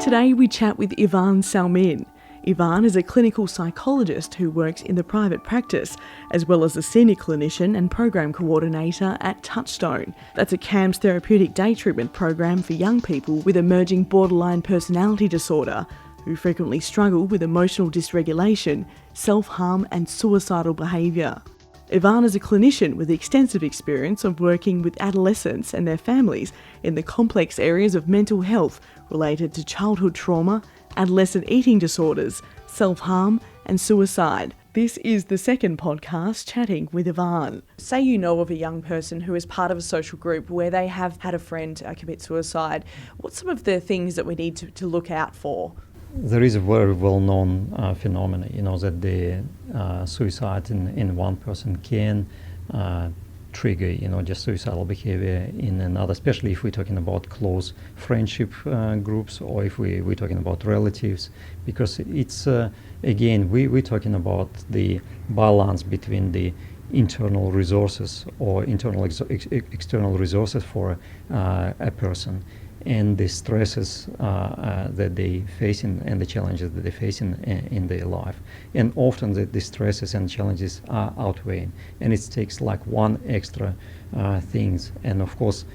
Today we chat with Salmin. Ivan is a clinical psychologist who works in the private practice, as well as a senior clinician and program coordinator at Touchstone. That's a CAMS therapeutic day treatment program for young people with emerging borderline personality disorder who frequently struggle with emotional dysregulation, self-harm and suicidal behaviour. Ivan is a clinician with extensive experience of working with adolescents and their families in the complex areas of mental health related to childhood trauma, adolescent eating disorders, self-harm and suicide. This is the second podcast chatting with Ivan. Say you know of a young person who is part of a social group where they have had a friend commit suicide. What's some of the things that we need to look out for? There is a very well-known phenomenon, that the suicide in one person can trigger, just suicidal behavior in another, especially if we're talking about close friendship groups or if we're talking about relatives, because it's, again, we're talking about the balance between the internal resources or internal external resources for a person and the stresses that they face and the challenges that they face in their life. And often the stresses and challenges are outweighing, and it takes like one extra things. And of course,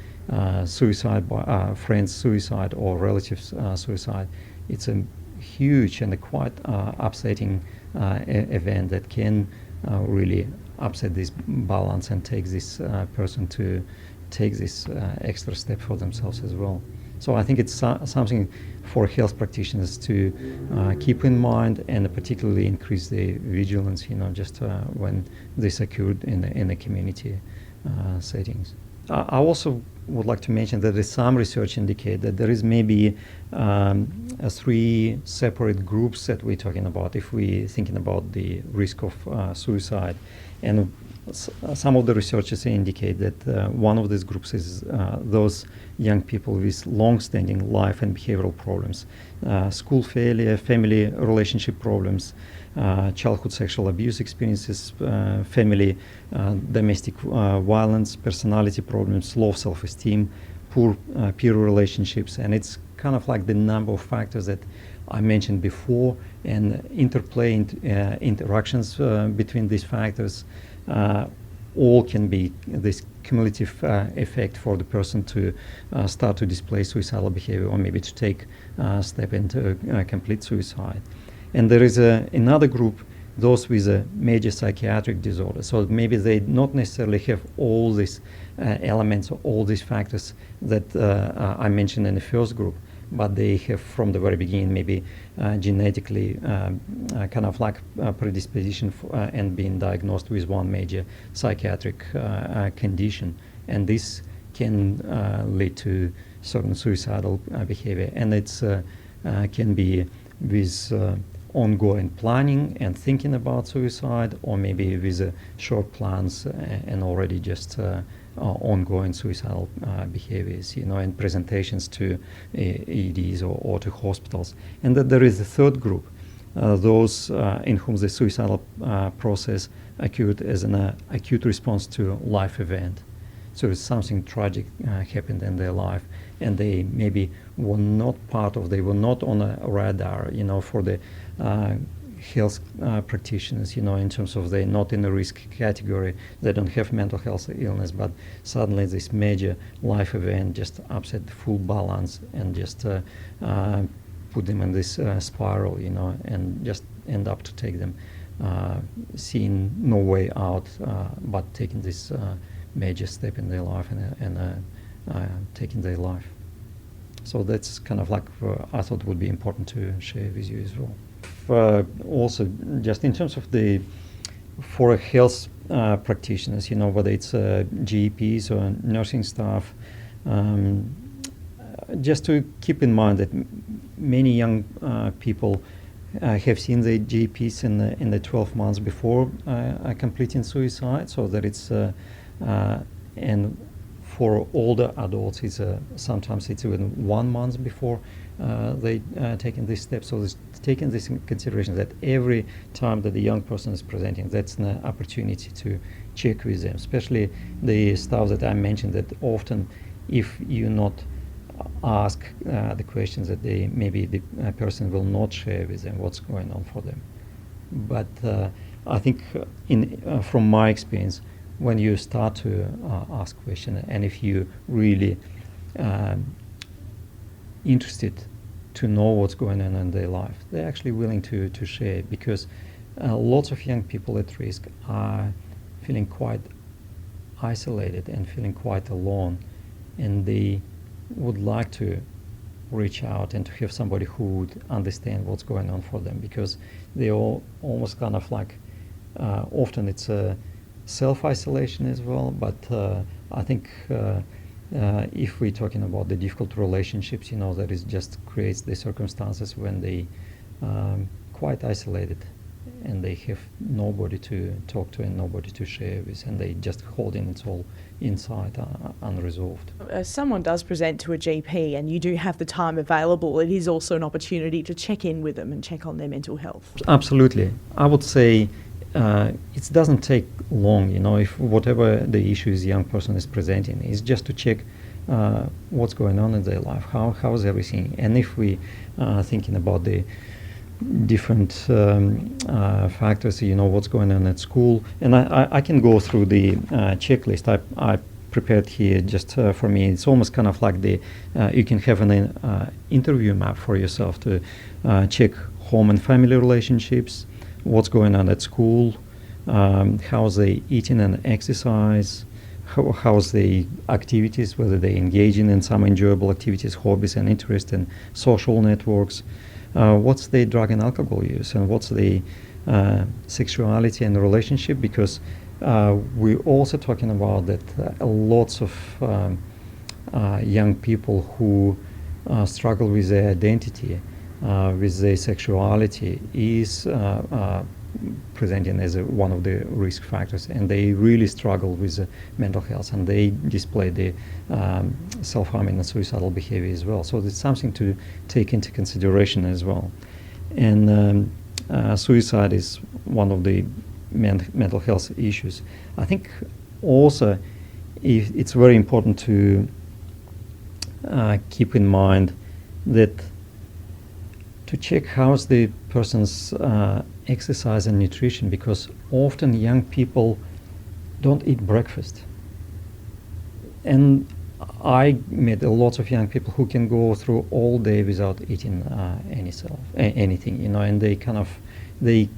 suicide by friends' suicide or relatives' suicide, it's a huge and a quite upsetting event that can really upset this balance and take this person to take this extra step for themselves as well. So I think it's something for health practitioners to keep in mind and particularly increase the vigilance, just when this occurred in the community settings. I also would like to mention that there's some research indicate that there is maybe three separate groups that we're talking about if we're thinking about the risk of suicide. And some of the researchers indicate that one of these groups is those young people with long-standing life and behavioral problems, school failure, family relationship problems, childhood sexual abuse experiences, family domestic violence, personality problems, low self-esteem, poor peer relationships. And it's kind of like the number of factors that I mentioned before, and interplay interactions between these factors all can be this cumulative effect for the person to start to display suicidal behavior or maybe to take a step into complete suicide. And there is another group, those with a major psychiatric disorder. So maybe they not necessarily have all these elements or all these factors that I mentioned in the first group, but they have from the very beginning maybe genetically kind of like predisposition and being diagnosed with one major psychiatric condition. And this can lead to certain suicidal behavior. And it's can be with ongoing planning and thinking about suicide, or maybe with short plans and already just ongoing suicidal behaviors, and presentations to EDs or to hospitals. And that there is a third group, those in whom the suicidal process occurred as an acute response to life event. So it's something tragic happened in their life, and they maybe were not they were not on a radar, for the health practitioners, in terms of they're not in the risk category, they don't have mental health illness, but suddenly this major life event just upset the full balance and just put them in this spiral, and just end up to take them seeing no way out, but taking this major step in their life and taking their life. So that's kind of like I thought would be important to share with you as well. Also, just in terms of for health practitioners, whether it's GPs or nursing staff, just to keep in mind that many young people have seen the GPs in the 12 months before completing suicide, so that it's and for older adults, it's sometimes it's even 1 month before they taking this step. So it's taking this in consideration that every time that the young person is presenting, that's an opportunity to check with them, especially the stuff that I mentioned, that often if you're not ask the questions that they maybe the person will not share with them what's going on for them. But I think from my experience, when you start to ask questions, and if you really interested to know what's going on in their life, they're actually willing to share, because lots of young people at risk are feeling quite isolated and feeling quite alone, and they would like to reach out and to have somebody who would understand what's going on for them, because they all almost kind of like often it's a self-isolation as well, but I think if we're talking about the difficult relationships, that is just creates the circumstances when they quite isolated and they have nobody to talk to and nobody to share with, and they just holding it all inside unresolved. As someone does present to a GP and you do have the time available, it is also an opportunity to check in with them and check on their mental health. Absolutely. I would say it doesn't take long, if whatever the issue is young person is presenting, is just to check what's going on in their life, how's everything, and if we thinking about the different factors, what's going on at school, and I can go through the checklist I prepared here just for me. It's almost kind of like you can have an interview map for yourself to check home and family relationships, what's going on at school, how's they eating and exercise, how's the activities, whether they engaging in some enjoyable activities, hobbies and interests and social networks, what's the drug and alcohol use, and what's the sexuality and relationship, because we're also talking about that lots of young people who struggle with their identity, with their sexuality, is presenting as one of the risk factors, and they really struggle with mental health, and they display the self-harming and suicidal behavior as well. So it's something to take into consideration as well. And suicide is one of the mental health issues. I think also it's very important to keep in mind that to check how's the person's exercise and nutrition, because often young people don't eat breakfast. And I met a lot of young people who can go through all day without eating anything, and they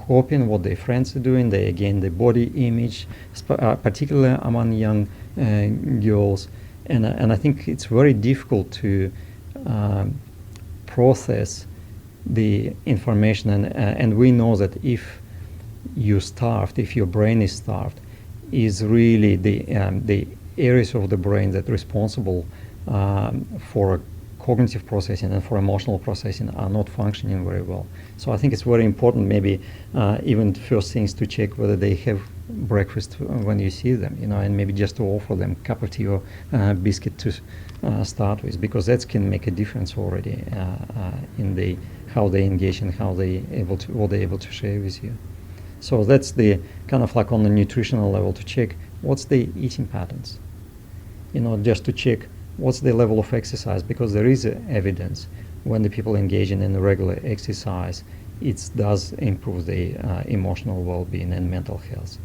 copying what their friends are doing. They again the body image, particularly among young girls, and I think it's very difficult to process the information, and we know that if you're starved, if your brain is starved, is really the areas of the brain that are responsible for cognitive processing and for emotional processing are not functioning very well. So I think it's very important, maybe even first things, to check whether they have breakfast when you see them, and maybe just to offer them a cup of tea or biscuit to start with, because that can make a difference already in how they engage and what they're able to share with you. So that's the kind of like on the nutritional level, to check what's the eating patterns, just to check what's the level of exercise, because there is evidence when the people engaging in regular exercise, it does improve the emotional well-being and mental health.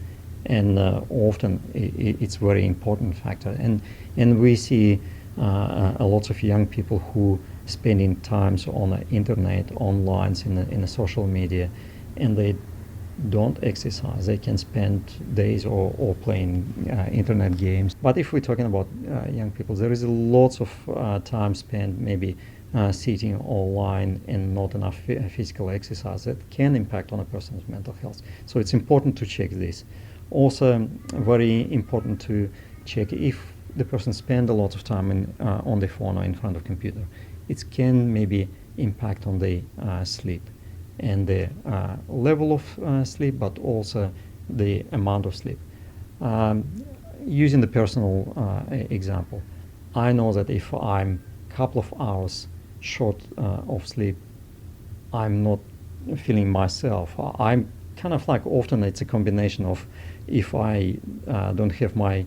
And often it's very important factor. And we see a lot of young people who spending times on the internet, online, in the social media, and they don't exercise. They can spend days or playing internet games. But if we're talking about young people, there is lots of time spent maybe sitting online and not enough physical exercise that can impact on a person's mental health. So it's important to check this. Also, very important to check if the person spend a lot of time on the phone or in front of computer. It can maybe impact on the sleep and the level of sleep, but also the amount of sleep. Using the personal example, I know that if I'm a couple of hours short of sleep, I'm not feeling myself. I'm kind of like, often it's a combination of, if I don't have my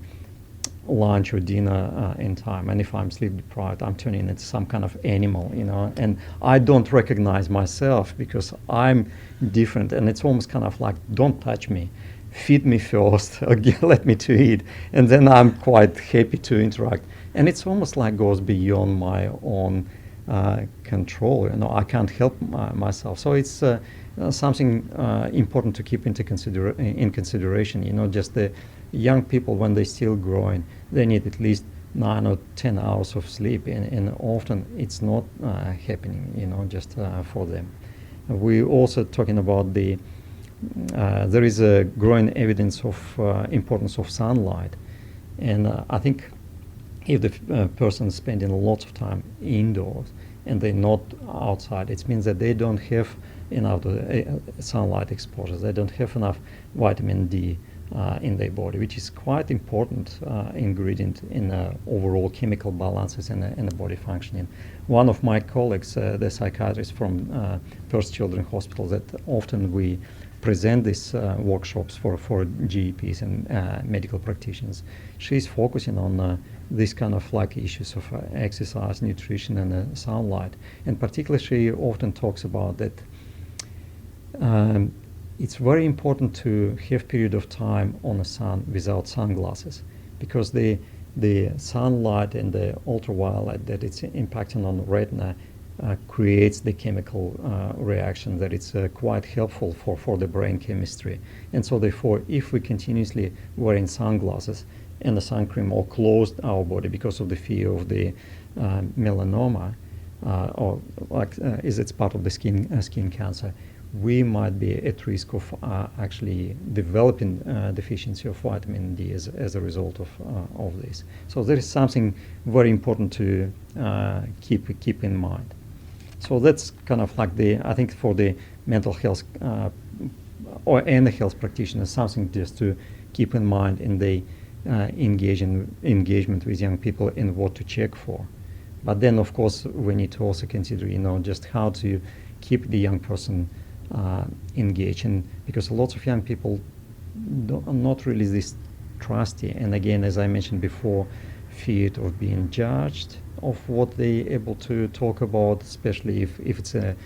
lunch or dinner in time. And if I'm sleep deprived, I'm turning into some kind of animal, and I don't recognize myself because I'm different. And it's almost kind of like, don't touch me, feed me first, or let me to eat, and then I'm quite happy to interact. And it's almost like goes beyond my own control. I can't help myself. So it's something important to keep in consideration. Just the young people, when they're still growing, they need at least 9 or 10 hours of sleep, and often it's not happening, just for them. We're also talking about there is a growing evidence of importance of sunlight, and I think if the person is spending lots of time indoors and they're not outside, it means that they don't have enough sunlight exposure. They don't have enough vitamin D in their body, which is quite important ingredient in overall chemical balances and the body functioning. One of my colleagues, the psychiatrist from Perth Children's Hospital, that often we present these workshops for GPs and medical practitioners. She's focusing on these kind of like issues of exercise, nutrition, and sunlight. And particularly, she often talks about that it's very important to have period of time on the sun without sunglasses, because the sunlight and the ultraviolet that it's impacting on the retina creates the chemical reaction that it's quite helpful for the brain chemistry. And so therefore, if we continuously wearing sunglasses and the sun cream or closed our body because of the fear of the melanoma, or like is it's part of the skin cancer, we might be at risk of actually developing deficiency of vitamin D as a result of this. So there is something very important to keep in mind. So that's kind of like I think for the mental health and the health practitioners, something just to keep in mind in the engagement with young people and what to check for. But then, of course, we need to also consider, just how to keep the young person engaged, and because lots of young people are not really this trusty, and again, as I mentioned before, fear of being judged of what they're able to talk about, especially if it's an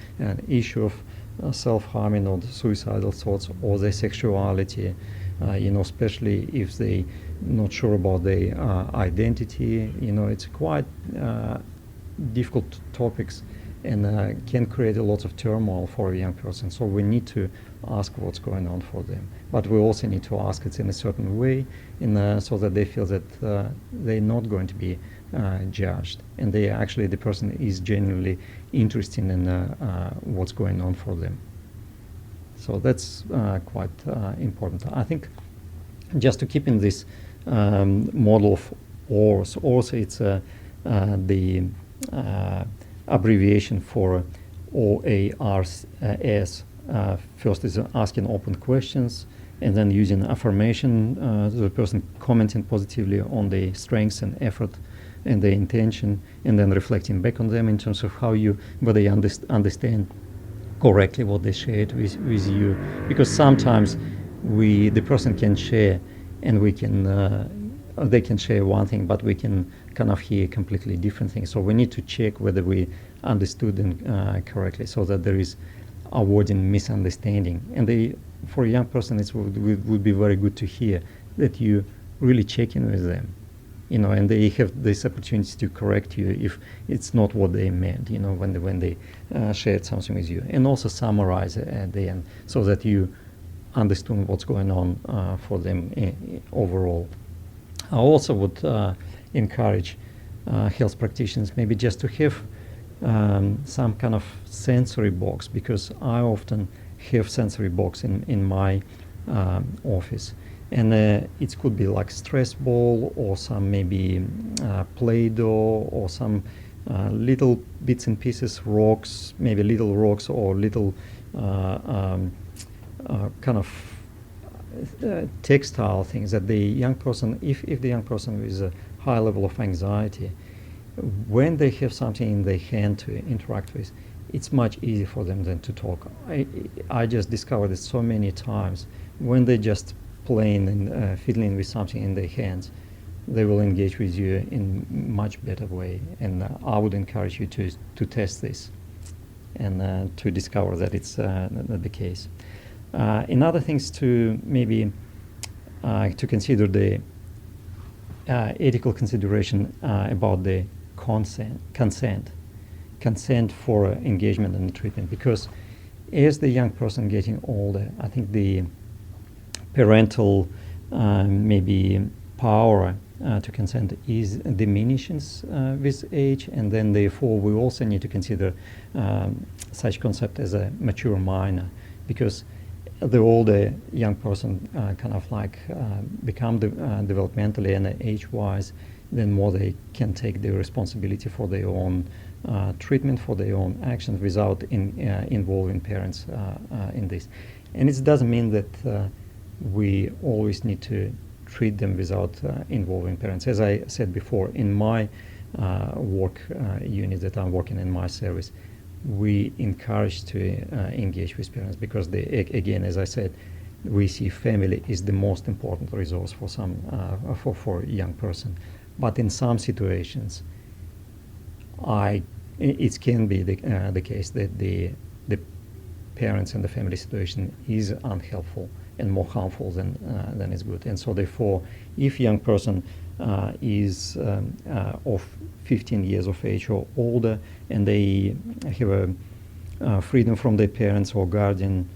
issue of self-harming or suicidal thoughts or their sexuality, especially if they're not sure about their identity. It's quite difficult topics, and can create a lot of turmoil for a young person. So we need to ask what's going on for them. But we also need to ask it in a certain way, so that they feel that they're not going to be judged, and the person is genuinely interested in what's going on for them. So that's quite important. I think just to keep in this model of OARS, OARS it's the abbreviation for OARS. First is asking open questions, and then using affirmation, the person commenting positively on the strengths and effort and the intention, and then reflecting back on them in terms of whether you understand correctly what they shared with you. Because sometimes the person can share, and they can share one thing, but we can kind of hear completely different things. So we need to check whether we understood them correctly, so that there is avoiding misunderstanding. And for a young person, it would be very good to hear that you really check in with them, and they have this opportunity to correct you if it's not what they meant, when they shared something with you, and also summarize at the end so that you understand what's going on for them overall. I also would encourage health practitioners maybe just to have some kind of sensory box, because I often have sensory box in my office, and it could be like stress ball or some maybe Play-Doh or some little bits and pieces, rocks, maybe little rocks or little kind of textile things that the young person, if the young person with a high level of anxiety, when they have something in their hand to interact with, it's much easier for them than to talk. I just discovered it so many times when they just playing and fiddling with something in their hands, they will engage with you in much better way. And I would encourage you to test this and to discover that it's the case. Another things to maybe to consider the ethical consideration about the consent for engagement in the treatment, because as the young person getting older, I think the parental maybe power to consent is diminishes with age, and then therefore we also need to consider such concept as a mature minor, because the older young person kind of like become developmentally and age-wise, then more they can take the responsibility for their own treatment, for their own actions without involving parents in this. And it doesn't mean that we always need to treat them without involving parents. As I said before, in my work unit that I'm working in my service, we encourage to engage with parents, because they, again, as I said, we see family is the most important resource for some for a young person. But in some situations, it can be the case that the parents and the family situation is unhelpful and more harmful than is good. And so therefore, if young person is of 15 years of age or older, and they have a freedom from their parents or guardian,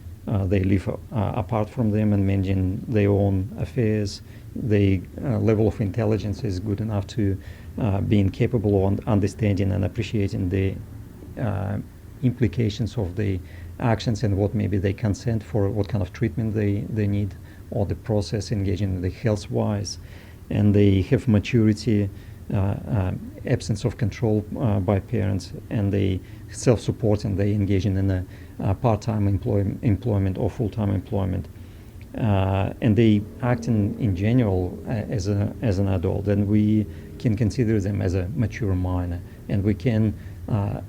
they live apart from them and managing their own affairs, the level of intelligence is good enough to being capable of understanding and appreciating the implications of the actions and what maybe they consent for, what kind of treatment they need, or the process engaging in the health-wise, and they have maturity, absence of control by parents, and they self-support, and they engaging in a part-time employment or full-time employment, and they act in general as an adult, then we can consider them as a mature minor, and we can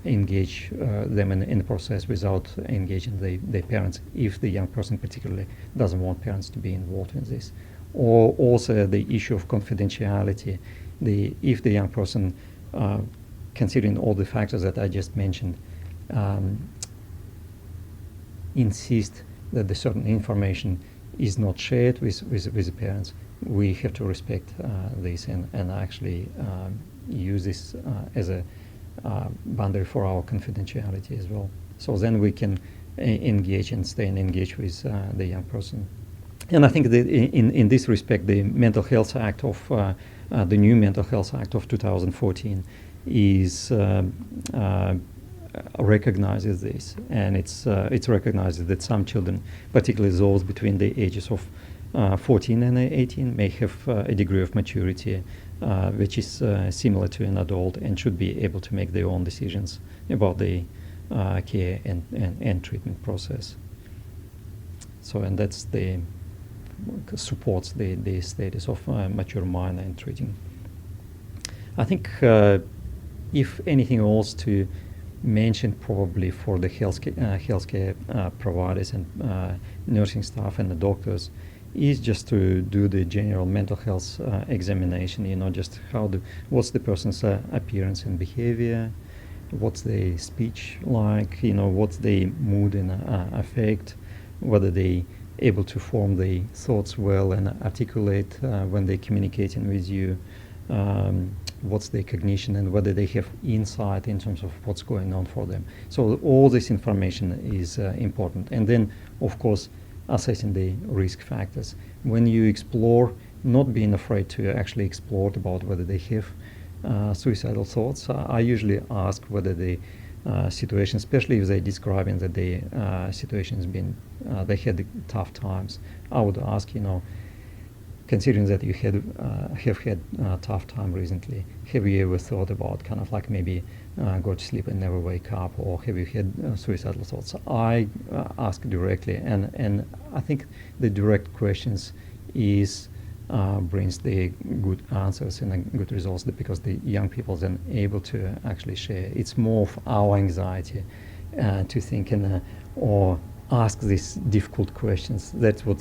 engage them in the process without engaging their parents, if the young person particularly doesn't want parents to be involved in this. Or also the issue of confidentiality. If the young person, considering all the factors that I just mentioned, insist that the certain information is not shared with the parents, we have to respect this and actually use this as a boundary for our confidentiality as well. So then we can engage and stay engaged with the young person. And I think that in this respect, the Mental Health Act of the new Mental Health Act of 2014 is recognizes this, and it's recognizes that some children, particularly those between the ages of 14 and 18, may have a degree of maturity which is similar to an adult, and should be able to make their own decisions about the care and treatment process. So, and that's the supports the status of mature minor in treating. I think if anything else to mention probably for the healthcare providers and nursing staff and the doctors is just to do the general mental health examination, just what's the person's appearance and behavior, what's the speech like, what's the mood and affect, whether they able to form the thoughts well and articulate when they're communicating with you, what's their cognition, and whether they have insight in terms of what's going on for them. So all this information is important. And then, of course, assessing the risk factors. When you explore, not being afraid to actually explore about whether they have suicidal thoughts. I usually ask whether the situation, especially if they're describing that the situation has been, they had tough times, I would ask, considering that you have had a tough time recently, have you ever thought about kind of like maybe go to sleep and never wake up, or have you had suicidal thoughts? I ask directly, and I think the direct questions brings the good answers and good results, because the young people are then able to actually share. It's more of our anxiety to think or ask these difficult questions. That's what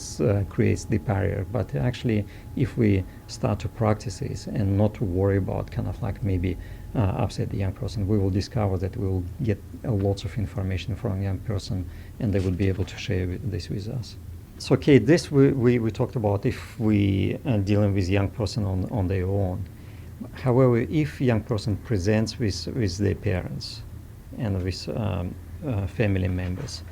creates the barrier. But actually, if we start to practice this and not to worry about kind of like maybe upset the young person, we will discover that we will get lots of information from a young person, and they would be able to share this with us. So, okay, this we talked about if we are dealing with young person on their own. However, if young person presents with their parents and with family members,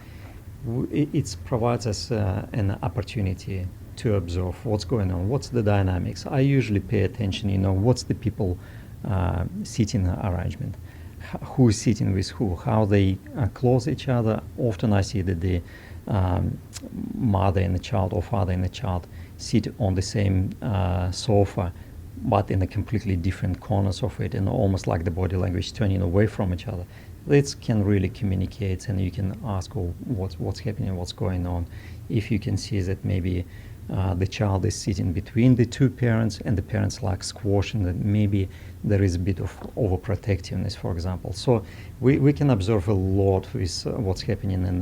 it provides us an opportunity to observe what's going on, what's the dynamics. I usually pay attention, what's the people seating arrangement, who is sitting with who, how they close each other. Often I see that the mother and the child or father and the child sit on the same sofa, but in a completely different corners of it, and almost like the body language turning away from each other. This can really communicate, and you can ask, what's happening, what's going on. If you can see that maybe the child is sitting between the two parents and the parents like squashing, that maybe there is a bit of overprotectiveness, for example. So we can observe a lot with what's happening in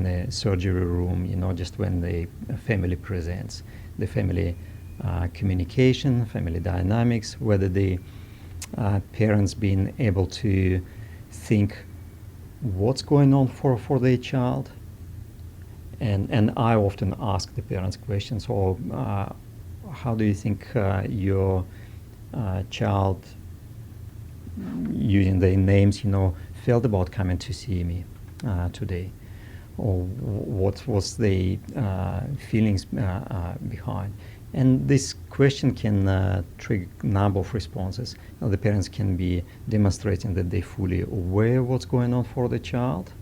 the surgery room, just when the family presents, the family communication, family dynamics, whether the parents being able to think what's going on for their child. And I often ask the parents questions, or how do you think your child, using their names, felt about coming to see me today? Or what was the feelings behind? And this question can trigger a number of responses. The parents can be demonstrating that they're fully aware of what's going on for the child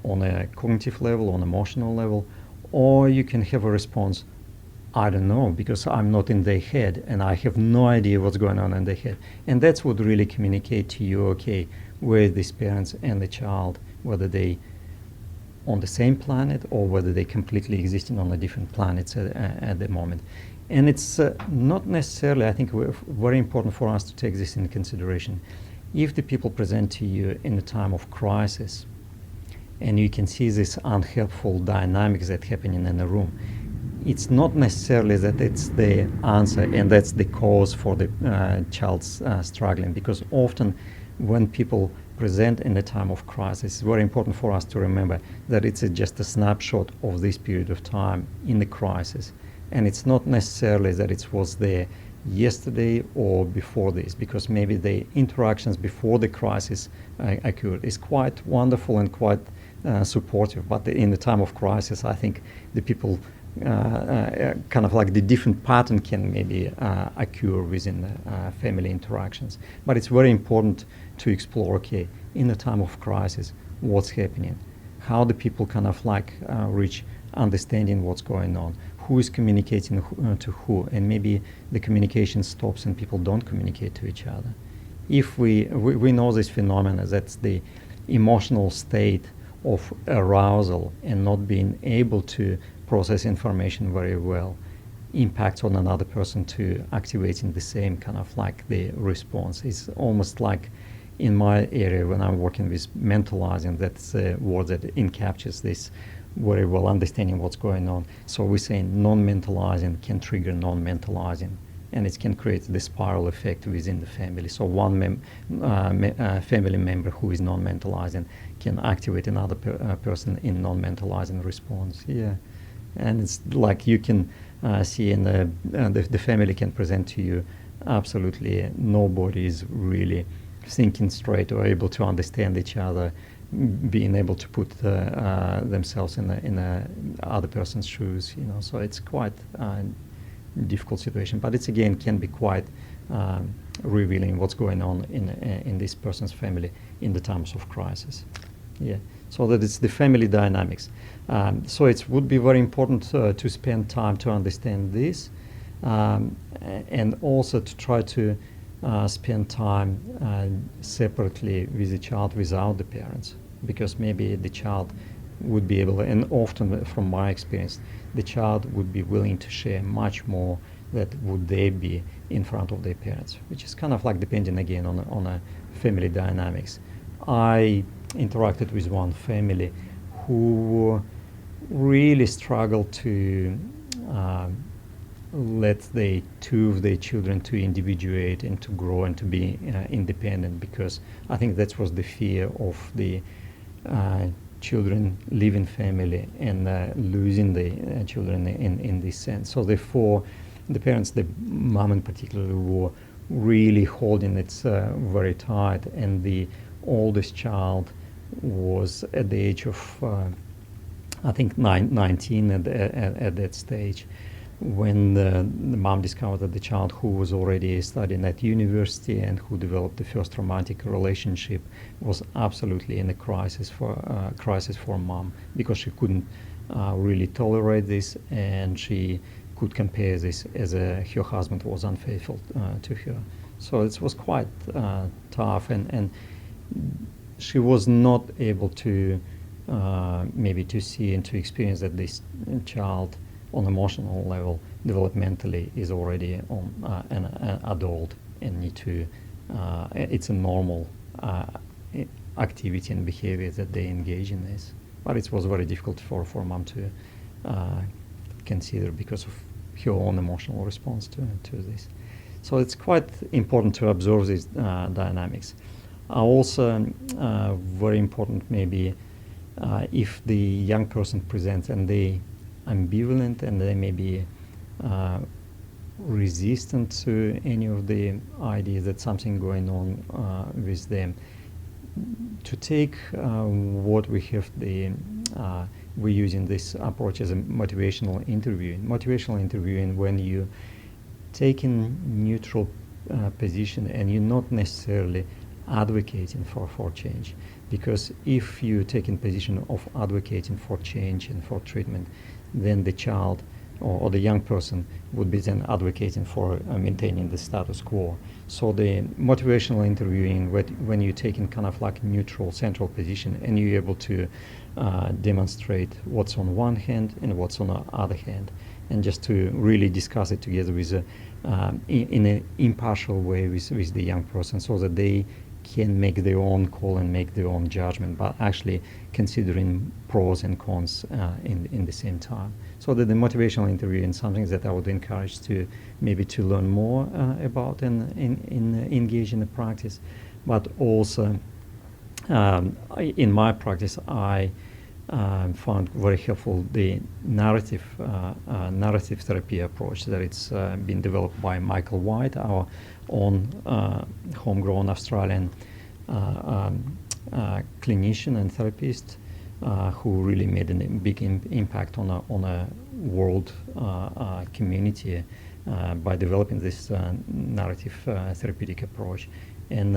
on a cognitive level, on emotional level, or you can have a response, I don't know, because I'm not in their head and I have no idea what's going on in their head. And that's what really communicate to you, okay, where these parents and the child, whether they on the same planet or whether they completely existing on a different planets at the moment. And it's not necessarily, I think, very important for us to take this into consideration. If the people present to you in a time of crisis, and you can see this unhelpful dynamics that happening in the room, it's not necessarily that it's the answer and that's the cause for the child's struggling, because often when people present in a time of crisis, it's very important for us to remember that it's just a snapshot of this period of time in the crisis. And it's not necessarily that it was there yesterday or before this, because maybe the interactions before the crisis occurred is quite wonderful and quite supportive. But in the time of crisis, I think the people kind of like the different pattern can maybe occur within the family interactions. But it's very important to explore, okay, in the time of crisis, what's happening, how the people kind of like reach understanding what's going on, who is communicating to who, and maybe the communication stops and people don't communicate to each other. If we know this phenomena, that's the emotional state of arousal and not being able to process information very well impacts on another person to activating the same kind of like the response. It's almost like in my area when I'm working with mentalizing, that's a word that encaptures this very well, understanding what's going on. So we're saying non-mentalizing can trigger non-mentalizing, and it can create the spiral effect within the family. So one family member who is non-mentalizing can activate another person in non-mentalizing response. Yeah, and it's like you can see in the family can present to you absolutely nobody is really thinking straight or able to understand each other, being able to put themselves in the other person's shoes. So it's quite difficult situation, but it's again can be quite revealing what's going on in this person's family in the times of crisis. Yeah, so that it's the family dynamics. So it would be very important to spend time to understand this, and also to try to spend time separately with the child without the parents, because maybe the child would be able, and often from my experience, the child would be willing to share much more that would they be in front of their parents, which is kind of like depending again on a family dynamics. I interacted with one family who really struggled to let the two of their children to individuate and to grow and to be independent, because I think that was the fear of the children living family and losing the children in this sense. So therefore, the parents, the mom in particular, were really holding it very tight, and the oldest child was at the age of I think 19 at that stage, when the mom discovered that the child, who was already studying at university and who developed the first romantic relationship, was absolutely in a crisis for mom, because she couldn't really tolerate this, and she could compare this as her husband was unfaithful to her. So it was quite tough, and she was not able to maybe to see and to experience that this child on emotional level, developmentally, is already an adult and need to, it's a normal activity and behavior that they engage in this. But it was very difficult for mom to consider because of her own emotional response to this. So it's quite important to observe these dynamics. Also, very important maybe if the young person presents and they ambivalent and they may be resistant to any of the ideas that something going on with them, to take what we have we're using this approach as a motivational interviewing. Motivational interviewing, when you take in neutral position and you're not necessarily advocating for change, because if you take in position of advocating for change and for treatment, then the child or the young person would be then advocating for maintaining the status quo. So the motivational interviewing, when you take in kind of like neutral central position and you're able to demonstrate what's on one hand and what's on the other hand, and just to really discuss it together with in an impartial way with the young person, so that they can make their own call and make their own judgment, but actually considering pros and cons in the same time. So that the motivational interview is something that I would encourage to maybe to learn more about and engage in the practice. But also in my practice, I found very helpful the narrative therapy approach that it's been developed by Michael White, our own homegrown Australian clinician and therapist, who really made a big impact on a world community by developing this narrative therapeutic approach. And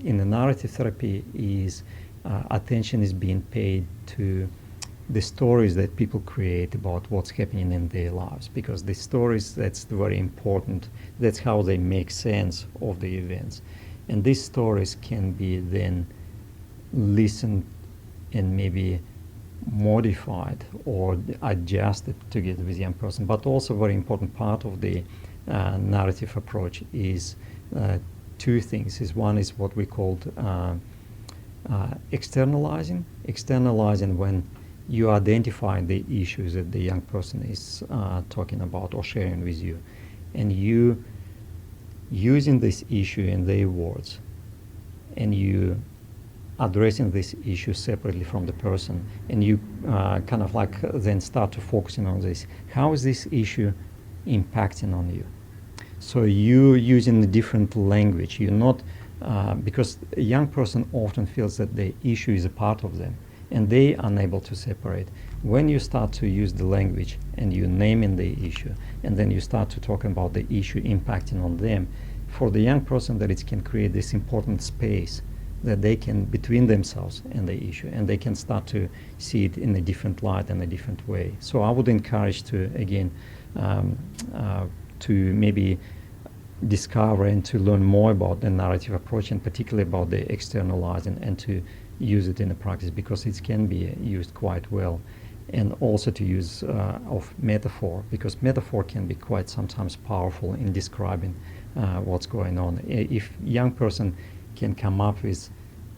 in the narrative therapy is attention is being paid to the stories that people create about what's happening in their lives, because the stories, that's very important. That's how they make sense of the events. And these stories can be then listened and maybe modified or adjusted together with the young person. But also very important part of the narrative approach is two things. One is what we called externalizing. Externalizing when you identify the issues that the young person is talking about or sharing with you, and you using this issue in their words, and you addressing this issue separately from the person, and you kind of like then start to focusing on this. How is this issue impacting on you? So you using a different language. You're not because a young person often feels that the issue is a part of them, and they are unable to separate. When you start to use the language and you naming the issue, and then you start to talk about the issue impacting on them, for the young person that it can create this important space that they can between themselves and the issue, and they can start to see it in a different light and a different way. So I would encourage to again to maybe discover and to learn more about the narrative approach, and particularly about the externalizing, and to use it in the practice, because it can be used quite well. And also to use of metaphor, because metaphor can be quite sometimes powerful in describing what's going on. If young person can come up with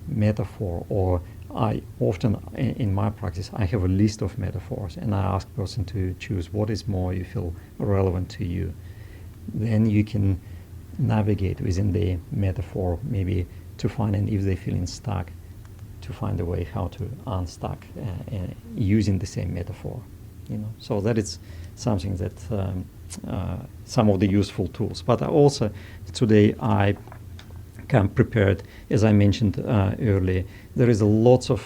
metaphor, or I often, in my practice, I have a list of metaphors, and I ask person to choose what is more you feel relevant to you. Then you can navigate within the metaphor, maybe to find, and if they're feeling stuck, to find a way how to unstuck using the same metaphor. So that is something that some of the useful tools. But also today I come prepared, as I mentioned earlier. There is a lots of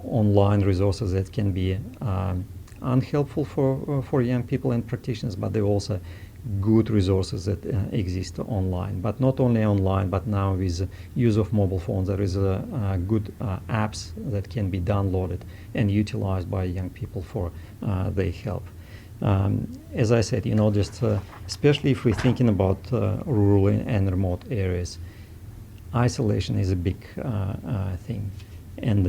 online resources that can be unhelpful for young people and practitioners, but they're also good resources that exist online. But not only online, but now with use of mobile phones, there is good apps that can be downloaded and utilized by young people for their help. As I said, just especially if we're thinking about rural and remote areas, isolation is a big thing. And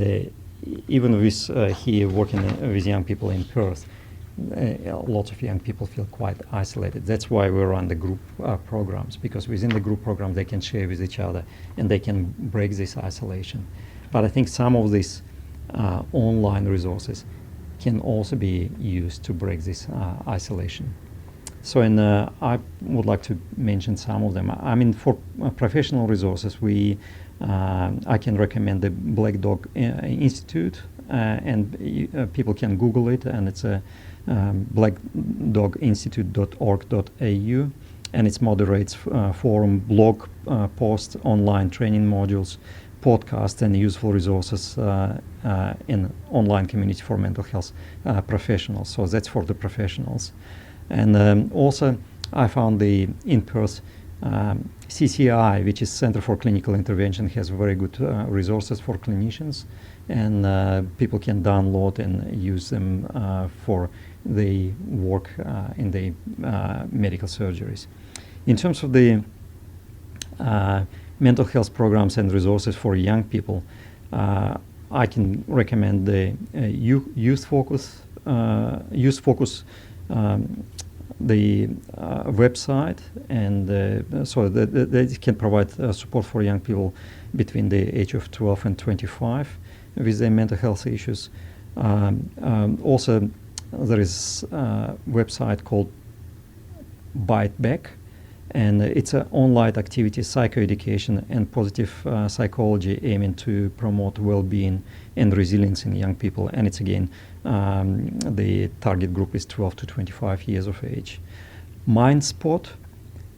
even with here working with young people in Perth, lots of young people feel quite isolated. That's why we run the group programs, because within the group program they can share with each other and they can break this isolation. But I think some of these online resources can also be used to break this isolation. So, and I would like to mention some of them. I mean, for professional resources, I can recommend the Black Dog Institute, and people can Google it, and it's a blackdoginstitute.org.au, and it moderates forum, blog posts, online training modules, podcasts, and useful resources in online community for mental health professionals. So that's for the professionals. And also I found the in Perth CCI, which is Center for Clinical Intervention, has very good resources for clinicians, and people can download and use them for the work in the medical surgeries. In terms of the mental health programs and resources for young people, I can recommend the youth focus the website, and so they can provide support for young people between the age of 12 and 25 with their mental health issues. Also, there is a website called Bite Back, and it's an online activity, psychoeducation, and positive psychology aiming to promote well-being and resilience in young people. And it's again, the target group is 12 to 25 years of age. MindSpot,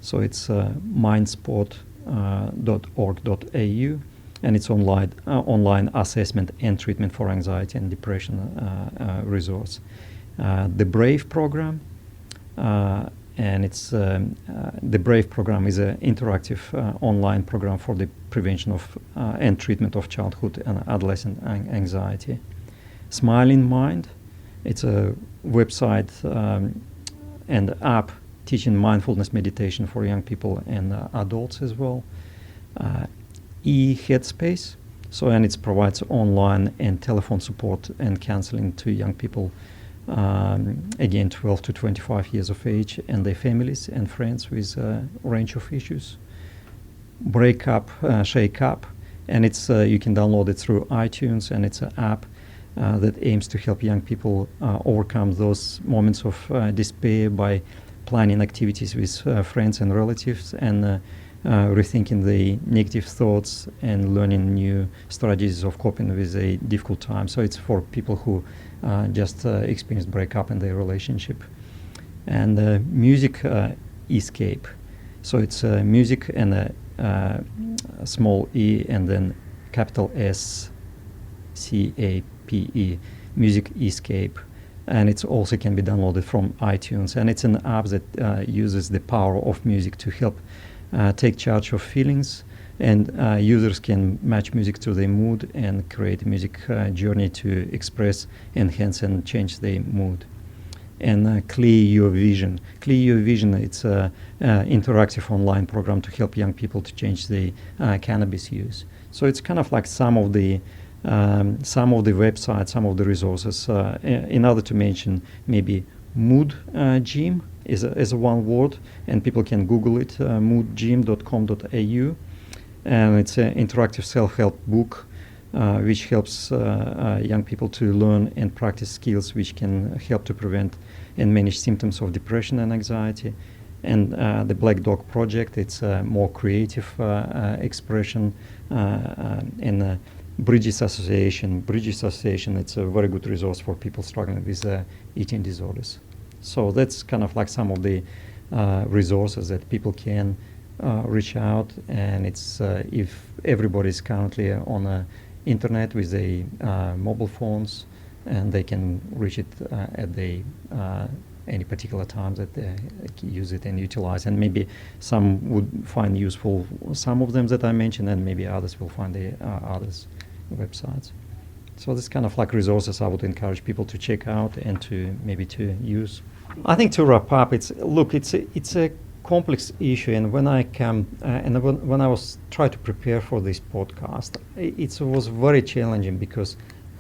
so it's mindspot.org.au, and it's online assessment and treatment for anxiety and depression resource. The BRAVE program, and it's the BRAVE program is an interactive online program for the prevention of and treatment of childhood and adolescent anxiety. Smiling Mind, it's a website and app teaching mindfulness meditation for young people and adults as well. Headspace, and it provides online and telephone support and counseling to young people, again 12 to 25 years of age, and their families and friends with a range of issues. Break Up, Shake Up, and it's you can download it through iTunes, and it's an app that aims to help young people overcome those moments of despair by planning activities with friends and relatives, and rethinking the negative thoughts and learning new strategies of coping with a difficult time. So it's for people who just experienced breakup in their relationship. And Music Escape. So it's music and a small e and then capital SCAPE, Music Escape. And it also can be downloaded from iTunes. And it's an app that uses the power of music to help take charge of feelings, and users can match music to their mood and create a music journey to express, enhance, and change their mood. And Clear Your Vision. Clear Your Vision, it's an interactive online program to help young people to change their cannabis use. So it's kind of like some of the websites, some of the resources. In order to mention, maybe Mood Gym is a one word, and people can Google it, moodgym.com.au. and it's an interactive self-help book which helps young people to learn and practice skills which can help to prevent and manage symptoms of depression and anxiety. And the Black Dog Project, it's a more creative expression, and Bridges Association. Bridges Association, it's a very good resource for people struggling with eating disorders. So that's kind of like some of the resources that people can reach out, and it's if everybody's currently on the internet with the mobile phones, and they can reach it at the any particular times that they use it and utilize. And maybe some would find useful some of them that I mentioned, and maybe others will find the others websites. So this kind of like resources I would encourage people to check out and to maybe to use. I think to wrap up, it's a complex issue, and when I come when I was trying to prepare for this podcast, it was very challenging, because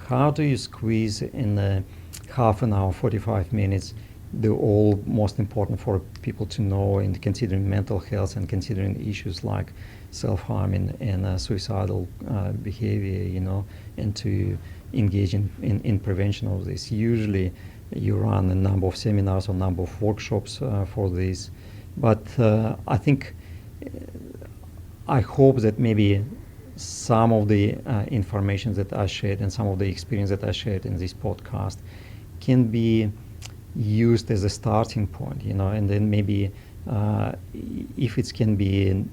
how do you squeeze in half an hour, 45 minutes, the all most important for people to know, in considering mental health and considering issues like self-harm and suicidal behavior, and to engage in prevention of this. Usually you run a number of seminars or number of workshops for this, but I hope that maybe some of the information that I shared and some of the experience that I shared in this podcast can be used as a starting point, and then maybe if it can be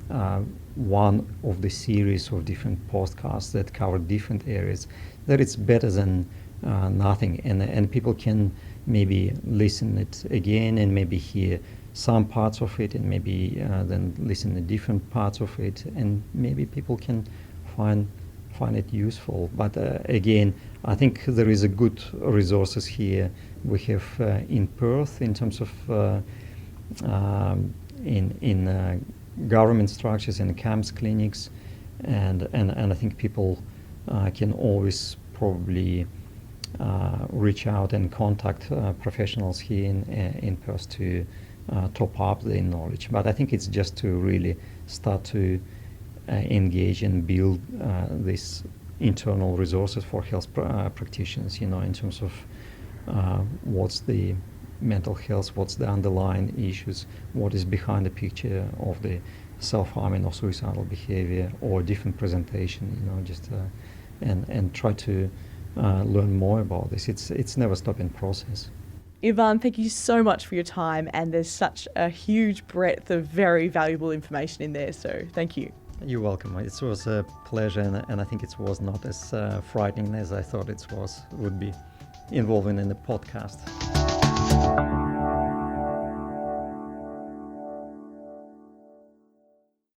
one of the series of different podcasts that cover different areas, that it's better than nothing, and people can maybe listen it again and maybe hear some parts of it, and maybe then listen to different parts of it, and maybe people can find it useful. But again, I think there is a good resources here. We have in Perth, in terms of in government structures and CAMHS clinics, and I think people can always probably reach out and contact professionals here in Perth to top up their knowledge. But I think it's just to really start to engage and build these internal resources for health practitioners, in terms of what's the mental health, what's the underlying issues, what is behind the picture of the self-harming or suicidal behavior or different presentation, and try to learn more about this. It's never stopping process. Ivan, thank you so much for your time, and there's such a huge breadth of very valuable information in there, so thank you. You're welcome. It was a pleasure, and I think it was not as frightening as I thought would be involving in the podcast.